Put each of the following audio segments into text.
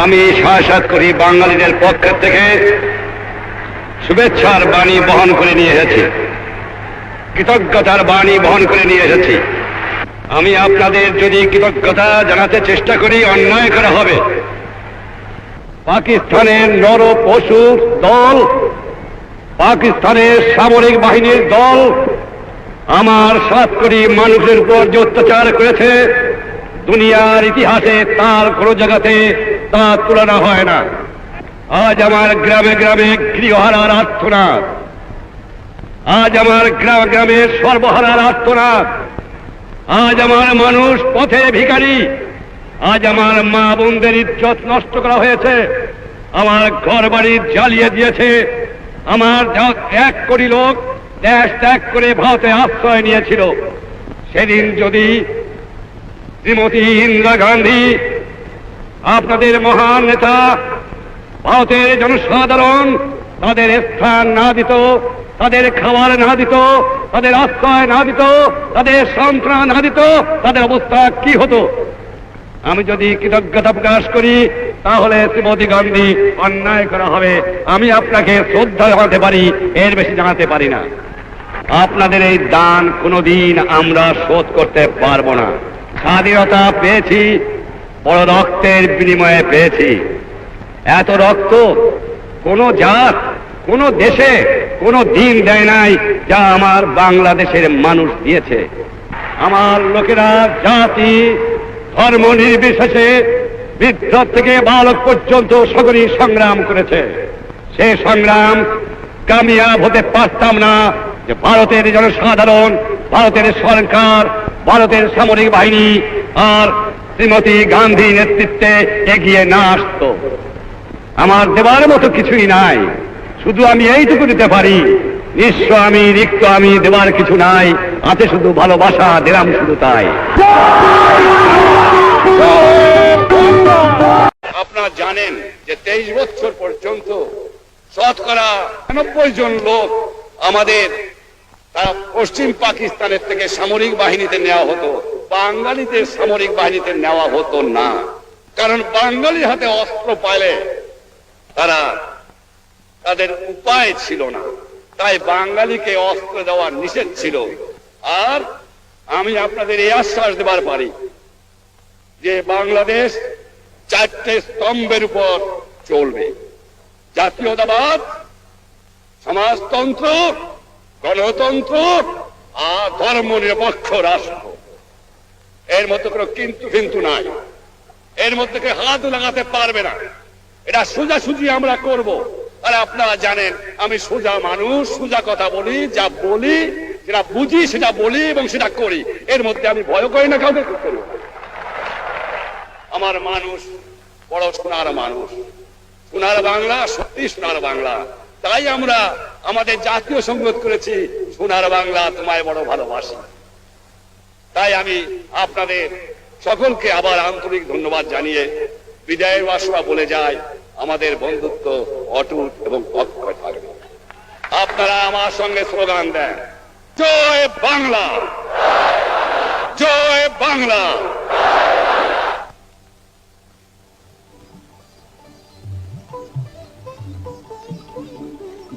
আমি সাক্ষাৎ করি বাঙালিদের পক্ষ থেকে শুভেচ্ছার বাণী বহন করে নিয়ে এসেছি, কৃতজ্ঞতার বাণী বহন করে নিয়ে এসেছি। আমি আপনাদের যদি কৃতজ্ঞতা জানাতে চেষ্টা করি, অন্যায় করা হবে। পাকিস্তানের নর পশুর দল, পাকিস্তানের সামরিক বাহিনীর দল আমার 7 কোটি মানুষের উপর যে অত্যাচার করেছে, দুনিয়ার ইতিহাসে তার কোন জায়গাতে তা তুলনা হয় না। আজ আমার গ্রামে গ্রামে গৃহহারার আর্তনাদ, আজ আমার গ্রামে গ্রামে সর্বহারার আর্তনাদ, আজ আমার মানুষ পথে ভিখারি, আজ আমার মা বোনদের ইজ্জত নষ্ট করা হয়েছে, আমার ঘর বাড়ি জ্বালিয়ে দিয়েছে। আমার 1 কোটি লোক দেশ ত্যাগ করে ভারতে আশ্রয় নিয়েছিল। সেদিন যদি শ্রীমতী ইন্দিরা গান্ধী, আপনাদের মহান নেতা, ভারতের জনসাধারণ তাদের স্থান না দিত, তাদের খাবার না দিত, তাদের আশ্রয় না দিত, তাদের সান্ত্বনা না দিত, তাদের অবস্থা কি হতো? আমি যদি কৃতজ্ঞতা প্রকাশ করি, তাহলে শ্রীমতী গান্ধী অন্যায় করা হবে। আমি আপনাকে শ্রদ্ধা জানাতে পারি, এর বেশি জানাতে পারি না। আপনাদের এই দান কোনোদিন আমরা শোধ করতে পারবো না। স্বাধীনতা পেয়েছি বড় রক্তের বিনিময়ে পেয়েছি। এত রক্ত কোন জাত, কোন দেশে কোন দিন দেয় নাই যা আমার বাংলাদেশের মানুষ দিয়েছে। আমার লোকেরা জাতি ধর্ম নির্বিশেষে বৃদ্ধ থেকে বালক পর্যন্ত সকলেই সংগ্রাম করেছে। সে সংগ্রাম কামিয়াব হতে পারতাম না যে ভারতের জনসাধারণ, ভারতের সরকার, ভারতের সামরিক বাহিনী আর শ্রীমতী গান্ধী নেতৃত্বে এগিয়ে না আসত। আমার দেবার মতো কিছুই নাই, শুধু আমি এইটুকু দিতে পারি। নিঃস্ব আমি, রিক্ত আমি, দেবার কিছু নাই, আছে শুধু ভালোবাসা, দিলাম শুধু তাই। আপনারা জানেন যে 23 বছর পর্যন্ত শতকরা 90 জন লোক আমাদের তারা পশ্চিম পাকিস্তানের থেকে সামরিক বাহিনীতে নেওয়া হতো, বাঙালিদের সামরিক বাহিনীতে নেওয়া হতো না। কারণ বাঙালির হাতে অস্ত্র পাইলে তারা তাদের উপায় ছিল না, তাই বাঙালিকে অস্ত্র দেওয়া নিষেধ ছিল। আর আমি আপনাদের এই আশ্বাস দেবার পারি যে বাংলাদেশ 4টে স্তম্ভের উপর চলবে: জাতীয়তাবাদ, সমাজতন্ত্র, গণতন্ত্র আর ধর্ম নিরপেক্ষ রাষ্ট্র। এর মধ্যে কোনো কিন্তু নাই, এর মধ্যে কেউ হাত লাগাতে পারবে না। এটা সোজাসুজি আমরা করব। আর আপনারা জানেন আমি সোজা মানুষ, সোজা কথা বলি, যা বলি যেটা বুঝি সেটা বলি এবং সেটা করি। এর মধ্যে আমি ভয় করি না কাউকে করব। আমার মানুষ বড় সোনার মানুষ, সোনার বাংলা, সত্যি সোনার বাংলা। তাই আমরা আমাদের জাতীয় সংগীত করেছি, সোনার বাংলা তোমায় বড় ভালোবাসি। তাই আমি আপনাদের সকলকে আবার আন্তরিক ধন্যবাদ জানিয়ে বিদায়ের বাসনা বলে যাই, আমাদের বন্ধুত্ব অটুট এবং অক্ষয় থাকবে। আপনারা আমার সঙ্গে স্লোগান দেন, জয় বাংলা, জয় বাংলা।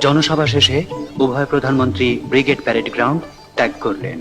জনসভা শেষে উভয় প্রধানমন্ত্রী ব্রিগেড প্যারেড গ্রাউন্ড ত্যাগ করলেন।